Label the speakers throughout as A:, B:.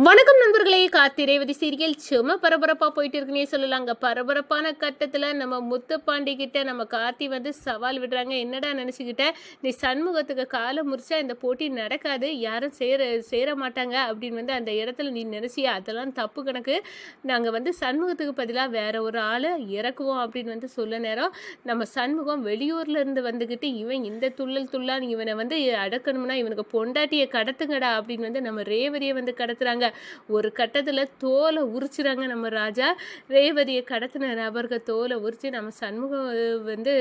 A: வணக்கம் நண்பர்களே, காத்திரேவதி சீரியல் சும்மா பரபரப்பா போயிட்டு இருக்குன்னே சொல்லலாங்க. பரபரப்பான கட்டத்துல நம்ம முத்துப்பாண்டி கிட்ட நம்ம கார்த்தி வந்து சவால் விடுறாங்க. என்னடா நினைச்சுக்கிட்ட, நீ சண்முகத்துக்கு காலை முறிச்சா இந்த போட்டி நடக்காது, யாரும் சேர மாட்டாங்க அப்படின்னு வந்து அந்த இடத்துல நீ நினைச்சியா? அதெல்லாம் தப்பு கணக்கு. நாங்க வந்து சண்முகத்துக்கு பதிலாக வேற ஒரு ஆளை இறக்குவோம் அப்படின்னு வந்து சொல்ல நேரம் நம்ம சண்முகம் வெளியூர்ல இருந்து வந்துக்கிட்டு இவன் இந்த துள்ளான்னு இவனை வந்து அடக்கணும்னா இவனுக்கு பொண்டாட்டியை கடத்துங்கடா அப்படின்னு வந்து நம்ம ரேவதியை வந்து கடத்துறாங்க. ஒரு கட்டத்துல தோலை உரிச்சுறாங்க நம்ம ராஜா. ரேவதியை கடத்தின நபர்கள் தோலை உரிச்சு நம்ம சண்முகம் வந்து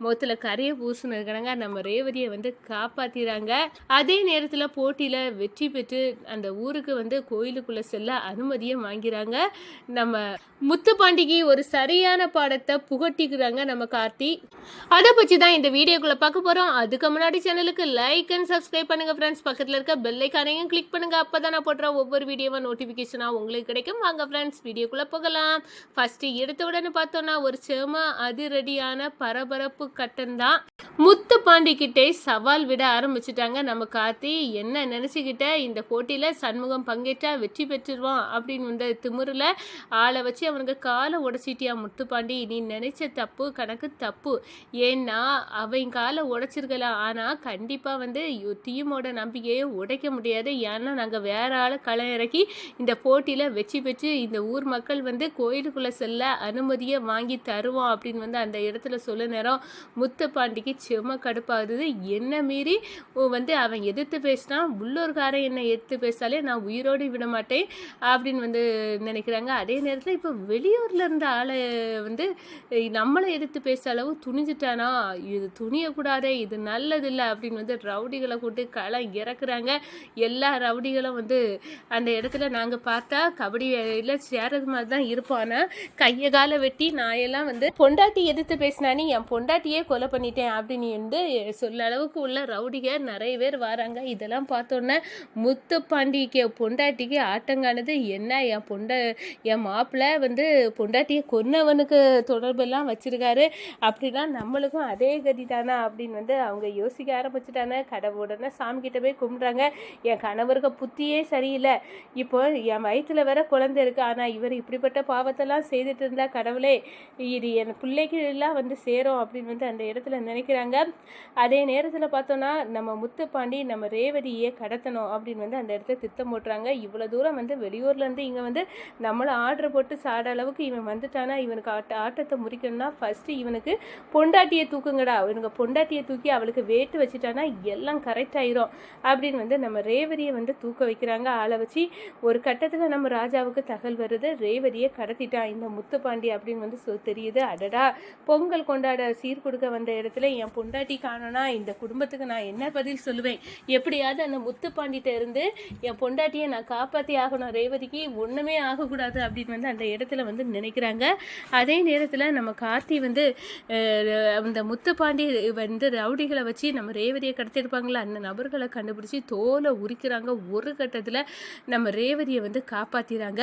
A: முகத்துல கரையை பூசினதுக்காக நம்ம ரேவதியை வந்து காப்பாத்திறாங்க. அதே நேரத்துல போட்டியில வெற்றி பெற்று அந்த ஊருக்கு வந்து கோயிலுக்குள்ள செல்ல அனுமதியை வாங்கிறாங்க. நம்ம முத்துப்பாண்டிக்கு ஒரு சரியான பாடத்தை புகட்டிக்கிறாங்க நம்ம கார்த்தி. அதை பற்றி தான் இந்த வீடியோக்குள்ள பார்க்க போறோம். அதுக்கு முன்னாடி சேனலுக்கு லைக் அண்ட் சப்ஸ்கிரைப் பண்ணுங்க ஃப்ரெண்ட்ஸ். பக்கத்துல இருக்க பெல் ஐகானையும் கிளிக் பண்ணுங்க. அப்பதான் நான் போடுற ஒவ்வொரு வீடியோவா நோட்டிபிகேஷனா உங்களுக்கு கிடைக்கும். வாங்க ஃப்ரெண்ட்ஸ், வீடியோக்குள்ள போகலாம். ஃபர்ஸ்ட் எடுத்த உடனே பார்த்தோம்னா ஒரு செம அதிரடியான பரபரப்பு கட்டம் தான். முத்துப்பாண்டி கிட்டே சவால் விட ஆரம்பிச்சுட்டாங்க நம்ம கார்த்தி. என்ன நினைச்சுக்கிட்ட, இந்த போட்டியில சண்முகம் பங்கேற்றா வெற்றி பெற்றுருவான் அப்படின்னு வந்து திமுறில் ஆளை வச்சு அவனுக்கு காலை உடைச்சிட்டியா முத்துப்பாண்டி? நீ நினைச்ச தப்பு கணக்கு தப்பு. ஏன்னா அவன் காலை உடைச்சிருக்கலாம், ஆனால் கண்டிப்பாக வந்து டீமோட நம்பிக்கையை உடைக்க முடியாது. ஏன்னா நாங்கள் வேற ஆளை களை இறக்கி இந்த போட்டியில் வெற்றி பெற்று இந்த ஊர் மக்கள் வந்து கோயிலுக்குள்ளே செல்ல அனுமதியை வாங்கி தருவோம் அப்படின்னு வந்து அந்த இடத்துல சொல்ல நேரம் முத்துப்பாண்டிக்கு செம கடுப்பாகுது. என்ன மீறி வந்து அவன் எதிர்த்து பேசினா, உள்ளூர்காரன் என்னை எதிர்த்து பேசாலே நான் உயிரோடு விட மாட்டேன் அப்படின்னு வந்து நினைக்கிறாங்க. அதே நேரத்தில் இப்போ வெளியூர்ல இருந்த ஆளை வந்து நம்மளை எதிர்த்து பேச அளவு துணிஞ்சிட்டானா, இது துணியக்கூடாதே, இது நல்லதில்லை அப்படின்னு வந்து ரவுடிகளை கூட்டு களை இறக்குறாங்க. எல்லா ரவுடிகளும் வந்து அந்த இடத்துல நாங்கள் பார்த்தா கபடி வேலையில் சேரது மாதிரி தான் இருப்போம். ஆனால் கையை காலை வெட்டி நாயெல்லாம் வந்து பொண்டாட்டி எதிர்த்து பேசினானே என் பொண்டாட்டியே கொலை பண்ணிட்டேன் அப்படின்னு வந்து சொல்ல அளவுக்கு உள்ள ரவுடிக நிறைய பேர் வராங்க. இதெல்லாம் பார்த்தோன்னே முத்துப்பாண்டிக்கு பொண்டாட்டிக்கு ஆட்டங்கானது. என்ன என் மாப்பிள்ளை வந்து பொண்டாட்டியை கொன்னவனுக்கு தொடர்பெல்லாம் வச்சிருக்காரு அப்படின்னா நம்மளுக்கும் அதே கதி தானா அப்படின்னு வந்து அவங்க யோசிக்க ஆரம்பிச்சுட்டானே. கடவுடனே சாமி கிட்ட போய் கும்பிட்றாங்க. என் கணவருக்கு புத்தியே சரியில்லை, இப்போ என் வயிற்றுல வேற குழந்தை இருக்கு, ஆனால் இவர் இப்படிப்பட்ட பாவத்தெல்லாம் செய்துட்டு இருந்தா கடவுளே இது என் பிள்ளைக்கு எல்லாம் வந்து சேரும் அப்படின்னு வந்து அந்த இடத்துல நினைக்கிறாங்க. அதே நேரத்தில் பார்த்தோன்னா நம்ம முத்துப்பாண்டி நம்ம ரேவதியை கடத்தணும் அப்படின்னு வந்து அந்த இடத்துல திட்டம் போட்டுறாங்க. இவ்வளோ தூரம் வந்து வெளியூர்லேருந்து இங்கே வந்து நம்மளை ஆர்டர் போட்டு சாட அளவுக்கு இவன் வந்துட்டானா, இவனுக்கு ஆட்டத்தை முறிக்கணும்னா ஃபஸ்ட்டு இவனுக்கு பொண்டாட்டியை தூக்குங்கடா, இவனுக்கு பொண்டாட்டியை தூக்கி அவளுக்கு வேட்டு வச்சுட்டானா எல்லாம் கரெக்ட் ஆயிரும் அப்படின்னு வந்து நம்ம ரேவதியை வந்து தூக்க வைக்கிறாங்க ஆளை வச்சு. ஒரு கட்டத்தில் நம்ம ராஜாவுக்கு தகவல் வருது, ரேவதியை கடத்திட்டான் இந்த முத்துப்பாண்டி அப்படின்னு வந்து தெரியுது. அடடா, பொங்கல் கொண்டாட சீர் கொடுக்க வந்த இடத்துல என் பொண்டாட்டி காணோனா இந்த குடும்பத்துக்கு நான் என்ன பதில் சொல்லுவேன்? எப்படியாவது அந்த முத்துப்பாண்டிட்ட இருந்து என் பொண்டாட்டியை நான் காப்பாற்றி ஆகணும், ரேவதிக்கு ஒன்றுமே ஆகக்கூடாது அப்படின்னு வந்து அந்த இடத்துல வந்து நினைக்கிறாங்க. அதே நேரத்தில் நம்ம கார்த்தி வந்து அந்த முத்துப்பாண்டி வந்து ரவுடிகளை வச்சு நம்ம ரேவதியை கடத்திருப்பாங்களா, அந்த நபர்களை கண்டுபிடிச்சி தோலை உரிக்கிறாங்க. ஒரு கட்டத்தில் நம்ம ரேவதியை வந்து காப்பாற்றிறாங்க.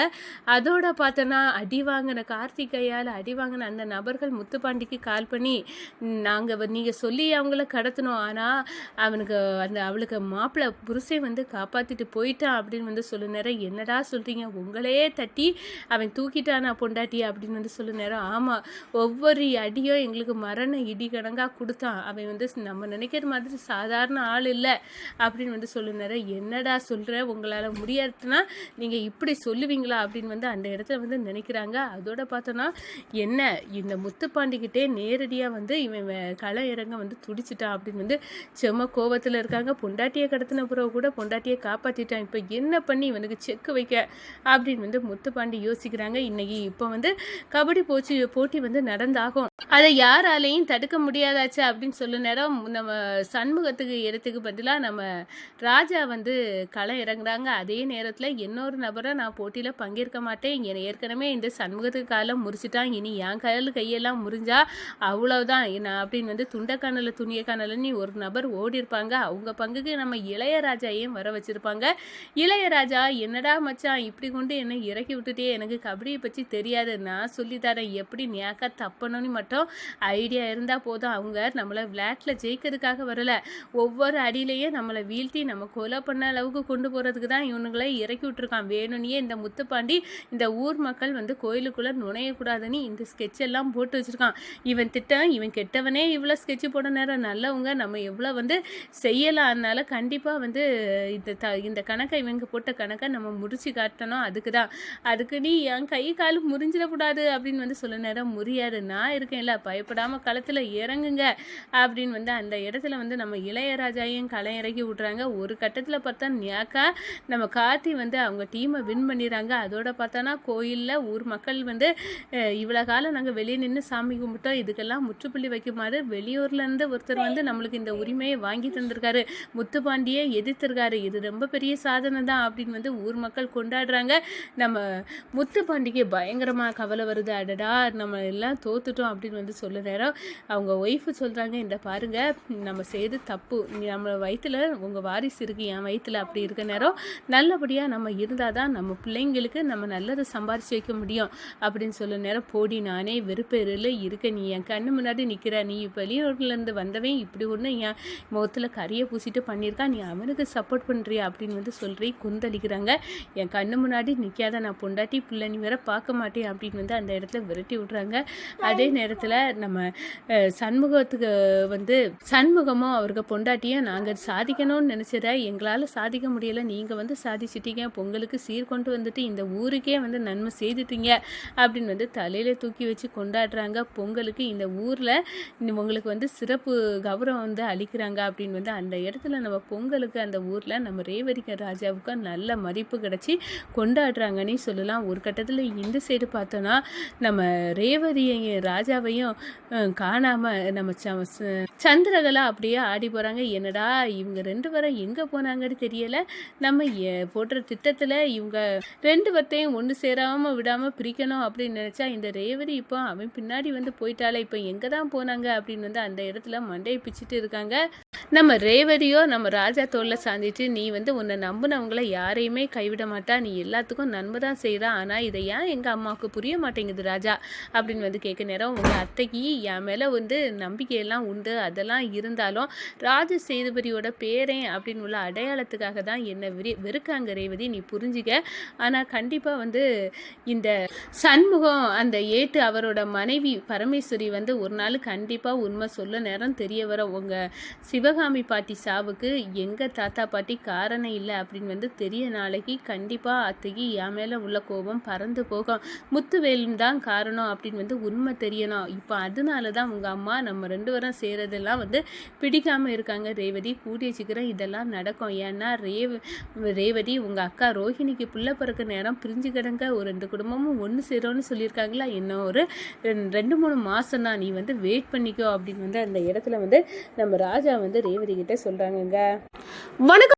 A: அதோட பார்த்தோன்னா அடி வாங்கின கார்த்திகையால் அடி வாங்கின அந்த நபர்கள் முத்துப்பாண்டிக்கு கால் பண்ணி நீங்கள் சொல்லி அவங்கள கடத்தணும், ஆனால் அவளுக்கு மாப்பிள்ளை புருஷன் வந்து காப்பாற்றிட்டு போயிட்டான் அப்படின்னு வந்து சொல்ல நேரம் என்னடா சொல்கிறீங்க, உங்களே தட்டி அவன் தூக்கிட்டானா பொண்டாட்டி அப்படின்னு வந்து சொல்ல நேரம் ஆமாம், ஒவ்வொரு அடியும் எங்களுக்கு மரண இடி கணக்காக கொடுத்தான், அவன் வந்து நம்ம நினைக்கிற மாதிரி சாதாரண ஆள் இல்லை அப்படின்னு வந்து சொல்ல நேரம் என்னடா சொல்கிற, உங்களால் முடியாதுன்னா நீங்கள் இப்படி சொல்லுவீங்களா அப்படின்னு வந்து அந்த இடத்துல வந்து நினைக்கிறாங்க. அதோட பார்த்தோன்னா என்ன இந்த முத்துப்பாண்டிக்கிட்டே நேரடியாக வந்து இவன் களை இறங்க வந்து துடிச்சிட்டான் அப்படின்னு வந்து செம்ம கோபத்தில் இருக்காங்க. பொண்டாட்டியை கடத்தின பிறகு கூட பொண்டாட்டியை காப்பாற்றிட்டான், இப்போ என்ன பண்ணி இவனுக்கு செக்கு வைக்க அப்படின்னு வந்து முத்துப்பாண்டி யோசிக்கிறாங்க. இன்னைக்கு இப்போ வந்து கபடி போட்டி வந்து நடந்தாகும், அதை யாராலையும் தடுக்க முடியாதாச்சு அப்படின்னு சொல்ல நேரம் நம்ம சண்முகத்துக்கு இடத்துக்கு பதிலாக நம்ம ராஜா வந்து களை இறங்குறாங்க. அதே நேரத்தில் இன்னொரு நபரை நான் போட்டியில் பங்கேற்க மாட்டேன், ஏற்கனவே இந்த சண்முகத்துக்கு காலம் முறிச்சிட்டான், இனி என் கையெல்லாம் முறிஞ்சா அவ்வளவுதான் நான் அப்படின்னு வந்து துண்டக்கானல துணியக்கானலன்னு ஒரு நபர் ஓடி இருப்பாங்க. அவங்க பங்குக்கு நம்ம இளையராஜாவையும் வர வச்சிருப்பாங்க. இளையராஜா என்னடா மச்சான் இப்படி கொண்டு என்னை இறக்கி விட்டுட்டே, எனக்கு கபடியை பற்றி தெரியாது, நான் சொல்லித்தரேன் எப்படி நேக்கா தப்பணும்னு மட்டும் ஐடியா இருந்தால் போதும். அவங்க நம்மளை விளையாட்டில் ஜெயிக்கிறதுக்காக வரல, ஒவ்வொரு அடியிலையும் நம்மளை வீழ்த்தி நம்ம கொலை பண்ண அளவுக்கு கொண்டு போகிறதுக்கு தான் இவனுங்களை இறக்கி விட்டுருக்கான். வேணும்னே இந்த முத்துப்பாண்டி இந்த ஊர் மக்கள் வந்து கோயிலுக்குள்ளே நுழையக்கூடாதுன்னு இந்த ஸ்கெட்ச் எல்லாம் போட்டு வச்சுருக்கான். இவன் திட்டம், இவன் கெட்டவனே இவ்வளோ ஸ்கெட்சு போட நேரம் நல்லவங்க நம்ம எவ்வளோ வந்து செய்யலாம். அதனால கண்டிப்பாக வந்து இந்த கணக்கை இவங்க போட்ட கணக்கை நம்ம முடிச்சு காட்டணும். அதுக்கு நீ என் கை கால் முறிஞ்சிடக்கூடாது அப்படின்னு வந்து சொல்ல நேரம் முடியாது, நான் இருக்கேன்ல, பயப்படாமல் களத்தில் இறங்குங்க அப்படின்னு வந்து அந்த இடத்துல வந்து நம்ம இளையராஜாவையும் களை இறக்கி விட்றாங்க. ஒரு கட்டத்தில் பார்த்தா ஞாக்கா நம்ம கார்த்தி வந்து அவங்க டீமை வின் பண்ணிடுறாங்க. அதோட பார்த்தோன்னா கோயிலில் ஊர் மக்கள் வந்து இவ்வளோ காலம் நாங்கள் வெளியே நின்று சாமி கும்பிட்டோம், இதுக்கெல்லாம் முற்றுப்புள்ளி வைக்குமாறு வெளியூர்லேருந்து ஒருத்தர் வந்து நம்மளுக்கு இந்த உரிமையை வாங்கி தந்திருக்காரு, முத்துப்பாண்டியை எதிர்த்திருக்காரு, இது ரொம்ப பெரிய சாதனை தான் அப்படின்னு வந்து ஊர் மக்கள் கொண்டாடுறாங்க. நம்ம முத்துப்பாண்டிக்கு பயங்கரமாக கவலை வருது. அடடா நம்ம எல்லாம் தோத்துட்டோம் அப்படின்னு வந்து சொல்ல நேரம் அவங்க ஒய்ஃபு சொல்கிறாங்க, இந்த பாருங்க நம்ம செய்து தப்பு, நம்ம வயிற்றுல உங்கள் வாரிசு இருக்குது, என் வயிற்றுல அப்படி இருக்க நேரம் நல்லபடியாக நம்ம இருந்தால் தான் நம்ம பிள்ளைங்களுக்கு நம்ம நல்லதை சம்பாரித்து வைக்க முடியும் அப்படின்னு சொல்ல நேரம் போடி நானே வெறுப்பேறில் இருக்க, நீ என் கண்ணு முன்னாடி நிற்கிற, நீ வெளியூர்லேருந்து வந்தவன் இப்படி ஒன்று என் முகத்தில் கறியை பூசிட்டு பண்ணியிருக்கான், நீ அவனுக்கு சப்போர்ட் பண்ணுறியா அப்படின்னு வந்து சொல்கிறீ கொந்தளிக்கிறாங்க. என் கண்ணு முன்னாடி நிற்காத, நான் பொண்டாட்டி பிள்ளை நீ வேற பார்க்க மாட்டேன் அப்படின்னு வந்து அந்த இடத்துல விரட்டி விட்றாங்க. அதே நேரத்தில் நம்ம சண்முகத்துக்கு வந்து சண்முகமும் அவருக்கு பொண்டாட்டியும் நாங்கள் சாதிக்கணும்னு நினச்சத எங்களால் சாதிக்க முடியலை, நீங்கள் வந்து சாதிச்சிட்டீங்க, பொங்கலுக்கு சீர் கொண்டு வந்துட்டு இந்த ஊருக்கே வந்து நன்மை செய்துட்டீங்க அப்படின்னு வந்து தலையில் தூக்கி வச்சு கொண்டாடுறாங்க. பொங்கலுக்கு இந்த ஊரில் உங்களுக்கு வந்து சிறப்பு கௌரவம் வந்து அளிக்கிறாங்க அப்படின்னு வந்து அந்த இடத்துல நம்ம பொங்கலுக்கு அந்த ஊரில் நம்ம ரேவதி ராஜாவுக்கு நல்ல மதிப்பு கிடச்சி கொண்டாடுறாங்கன்னு சொல்லலாம். ஒரு கட்டத்தில் இந்த சைடு பார்த்தோன்னா நம்ம ரேவதியையும் ராஜாவையும் காணாமல் நம்ம சந்திரகலா அப்படியே ஆடி போகிறாங்க. என்னடா இவங்க ரெண்டு பேரும் எங்கே போனாங்கன்னு தெரியலை, நம்ம போடுற திட்டத்தில் இவங்க ரெண்டு பேர்த்தையும் ஒன்று சேராமல் விடாமல் பிரிக்கணும் அப்படின்னு நினச்சா இந்த ரேவதி இப்போ அவன் பின்னாடி வந்து போயிட்டாலே, இப்போ எங்கே தான் போனாங்க அப்படின்னு வந்து அந்த இடத்துல மண்டையை பிச்சுட்டு இருக்காங்க. நம்ம ரேவதியோ நம்ம ராஜா தோளில் சாந்திட்டு, நீ வந்து உன்னை நம்பினவங்கள யாரையுமே கைவிட மாட்டா, நீ எல்லாத்துக்கும் நன்மை தான் செய்கிறா, ஆனால் இதை ஏன் எங்கள் அம்மாவுக்கு புரிய மாட்டேங்குது ராஜா அப்படின்னு வந்து கேட்க நேரம் உங்கள் அத்தைக்கு என் மேலே வந்து நம்பிக்கையெல்லாம் உண்டு, அதெல்லாம் இருந்தாலும் ராஜ சேதுபதியோட பேரன் அப்படின்னு உள்ள அடையாளத்துக்காக தான் என்னை வெறுக்காங்க ரேவதி, நீ புரிஞ்சுக்க. ஆனால் கண்டிப்பாக வந்து இந்த சண்முகம் அந்த ஏட்டு அவரோட மனைவி பரமேஸ்வரி வந்து ஒரு நாள் கண்டிப்பாக உண்மை சொல்ல நேரம் தெரிய வர, உங்கள் சிவகாமி பாட்டி சாவுக்கு எங்கள் தாத்தா பாட்டி காரணம் இல்லை அப்படின்னு வந்து தெரிய நாளைக்கு கண்டிப்பாக அத்தைக்கு என் மேலே உள்ள கோபம் பறந்து போகும், முத்துவேலும் தான் காரணம் அப்படின்னு வந்து உண்மை தெரியணும். இப்போ அதனால தான் உங்கள் அம்மா நம்ம ரெண்டு பேரும் செய்கிறதெல்லாம் வந்து பிடிக்காமல் இருக்காங்க ரேவதி, கூடிய சீக்கிரம் இதெல்லாம் நடக்கும். ஏன்னா ரேவதி உங்கள் அக்கா ரோஹிணிக்கு புள்ள பிறக்க நேரம் பிரிஞ்சு கிடங்க ஒரு 2 குடும்பமும் ஒன்று சேரோன்னு சொல்லியிருக்காங்களா, இன்னும் ஒரு 2-3 மாதம் தான், நீ வந்து வெயிட் பண்ணிக்கோ அப்படின்னு வந்து அந்த இடத்துல வந்து நம்ம ராஜா வந்து ரேவதி கிட்ட சொல்கிறாங்கங்க. வணக்கம்.